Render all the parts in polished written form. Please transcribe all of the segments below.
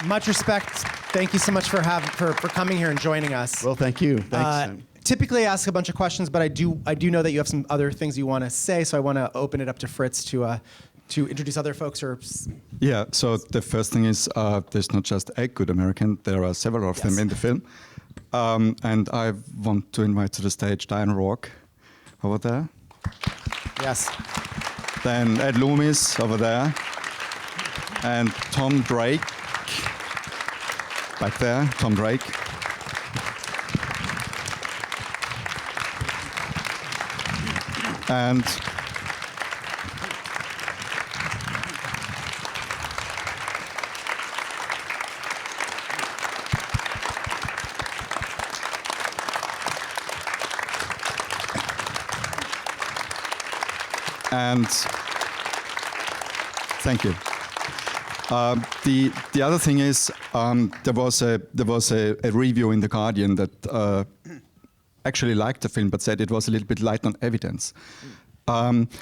Much respect. Thank you so much for coming here and joining us. Well, thank you. Thanks. Typically, I ask a bunch of questions, but I do know that you have some other things you want to say, so I want to open it up to Fritz to introduce other folks. Yeah. So the first thing is there's not just a good American; there are several of them in the film, and I want to invite to the stage Diane Rourke over there. Yes. Then Ed Loomis over there, and Tom Drake back there. Tom Drake. And thank you. The other thing is there was a review in The Guardian that actually liked the film but said it was a little bit light on evidence.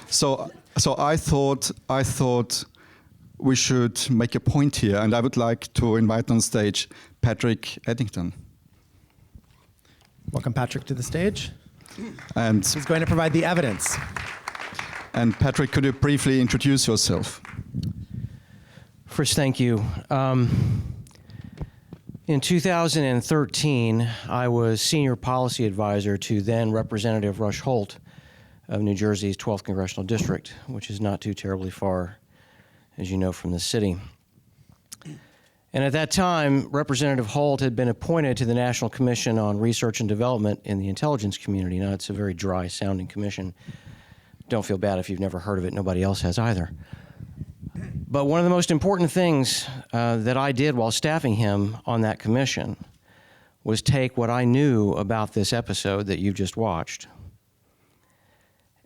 So I thought we should make a point here, and I would like to invite on stage Patrick Eddington. Welcome, Patrick, to the stage. And he's going to provide the evidence. And Patrick, could you briefly introduce yourself? First, thank you. In 2013, I was senior policy advisor to then Representative Rush Holt of New Jersey's 12th Congressional District, which is not too terribly far, as you know, from the city. And at that time, Representative Holt had been appointed to the National Commission on Research and Development in the Intelligence Community. Now, it's a very dry-sounding commission. Don't feel bad if you've never heard of it. Nobody else has either. But one of the most important things that I did while staffing him on that commission was take what I knew about this episode that you've just watched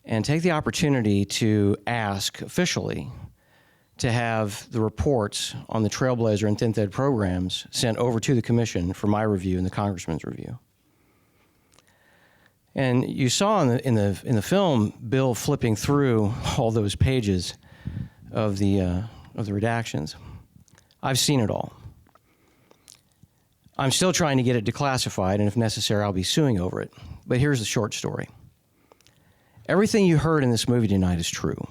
and take the opportunity to ask officially to have the reports on the Trailblazer and Thin Thread programs sent over to the commission for my review and the congressman's review. And you saw in the film Bill flipping through all those pages of the redactions. I've seen it all. I'm still trying to get it declassified, and if necessary, I'll be suing over it. But here's the short story. Everything you heard in this movie tonight is true.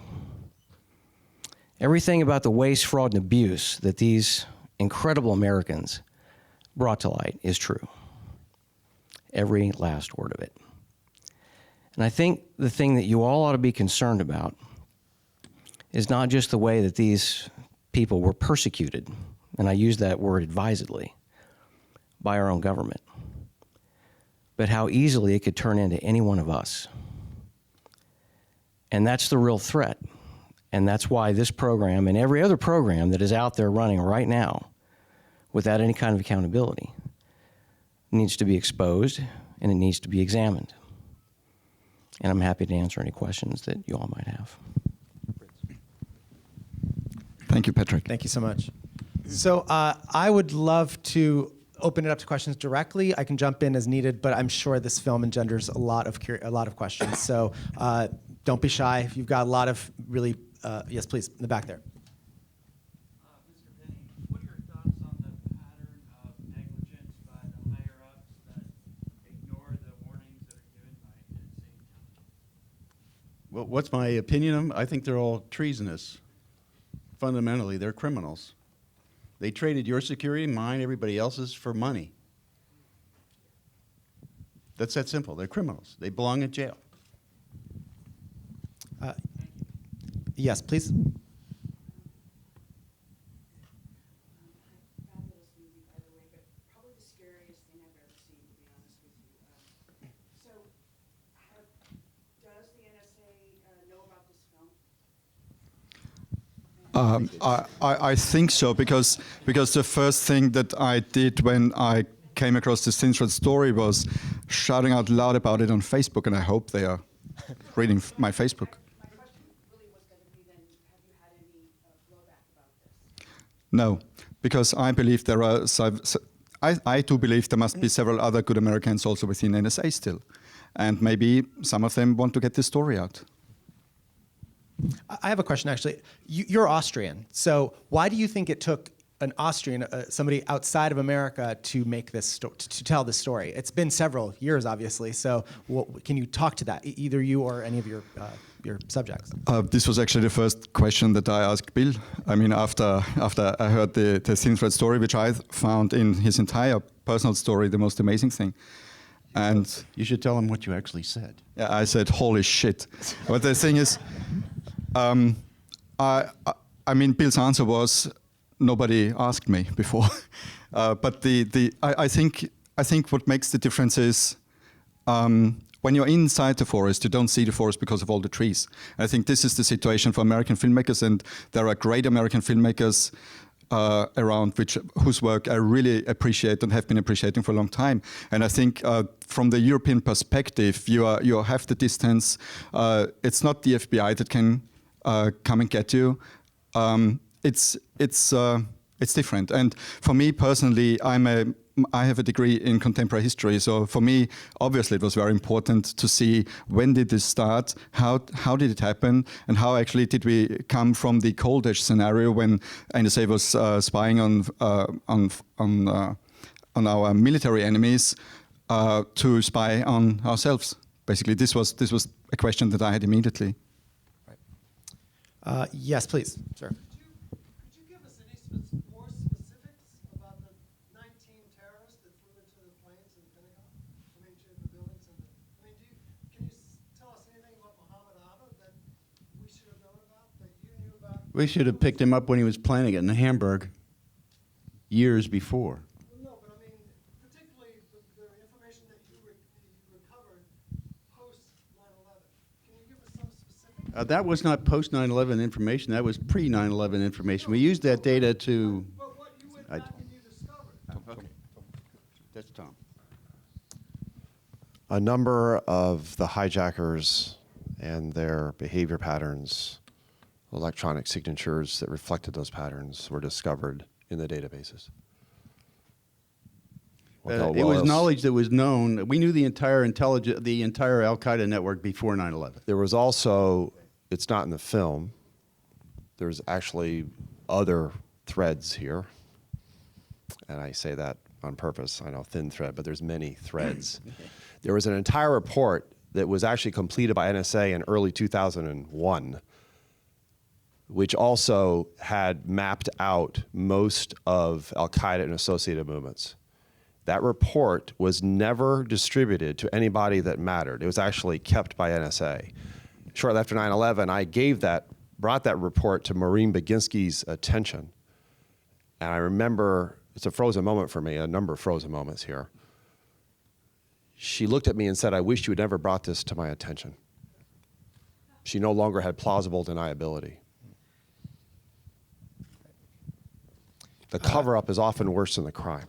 Everything about the waste, fraud, and abuse that these incredible Americans brought to light is true. Every last word of it. And I think the thing that you all ought to be concerned about is not just the way that these people were persecuted, and I use that word advisedly, by our own government, but how easily it could turn into any one of us. And that's the real threat. And that's why this program and every other program that is out there running right now without any kind of accountability needs to be exposed and it needs to be examined. And I'm happy to answer any questions that you all might have. Thank you, Patrick. Thank you so much. So I would love to open it up to questions directly. I can jump in as needed, but I'm sure this film engenders a lot of questions. So don't be shy. If you've got a lot of really, yes, please, in the back there. Mr. Penny, what are your thoughts on the pattern of negligence by the higher-ups that ignore the warnings that are given by NSA intelligence? Well, what's my opinion of them? I think they're all treasonous. Fundamentally, they're criminals. They traded your security, mine, everybody else's for money. That's that simple. They're criminals. They belong in jail. Yes, please. Fabulous movie, by the way, but probably the scariest thing I've ever seen, to be honest with you. So, does the NSA know about this film? I think so, because the first thing that I did when I came across this Thin Thread story was shouting out loud about it on Facebook, and I hope they are reading my Facebook. My question really was going to be then, have you had any blowback about this? No, because I believe there are. I do believe there must be several other good Americans also within NSA still, and maybe some of them want to get this story out. I have a question, actually. You're Austrian, so why do you think it took an Austrian, somebody outside of America, to make this to tell this story? It's been several years, obviously. So, can you talk to that, either you or any of your subjects? This was actually the first question that I asked Bill. I mean, after I heard the thin thread story, which I found in his entire personal story the most amazing thing. And You should tell him what you actually said. yeah, I said, "Holy shit!" But the thing is, I mean, Bill's answer was, "Nobody asked me before." But I think what makes the difference is when you're inside the forest, you don't see the forest because of all the trees. And I think this is the situation for American filmmakers, and there are great American filmmakers around whose work I really appreciate and have been appreciating for a long time. And I think from the European perspective, you have the distance. It's not the FBI that can come and get you. It's different. And for me personally, I have a degree in contemporary history. So for me, obviously, it was very important to see when did this start, how did it happen, and how actually did we come from the Cold Age scenario when NSA was spying on our military enemies to spy on ourselves. Basically, this was a question that I had immediately. Yes, please, sir. Could you give us any more specifics about the 19 terrorists that flew into the planes in the Pentagon? I mean, to the buildings and can you tell us anything about Muhammad Atta that we should have known about, that you knew about? We should have picked him up when he was planning it in Hamburg years before. Well, no, but I mean, particularly the information that you recovered post 9/11. Can you give us some specifics? That was not post 9/11 information. That was pre 9/11 information. We used that data to. But what you went back and you discovered. Okay. That's Tom. A number of the hijackers and their behavior patterns, electronic signatures that reflected those patterns, were discovered in the databases. It was knowledge that was known. We knew the entire Al Qaeda network before 9/11. There was also, it's not in the film, there's actually other threads here. And I say that on purpose. I know thin thread, but there's many threads. There was an entire report that was actually completed by NSA in early 2001, which also had mapped out most of Al Qaeda and associated movements. That report was never distributed to anybody that mattered. It was actually kept by NSA. Shortly after 9/11, I brought that report to Maureen Baginski's attention. And I remember, it's a frozen moment for me, a number of frozen moments here. She looked at me and said, "I wish you had never brought this to my attention." She no longer had plausible deniability. The cover-up is often worse than the crime.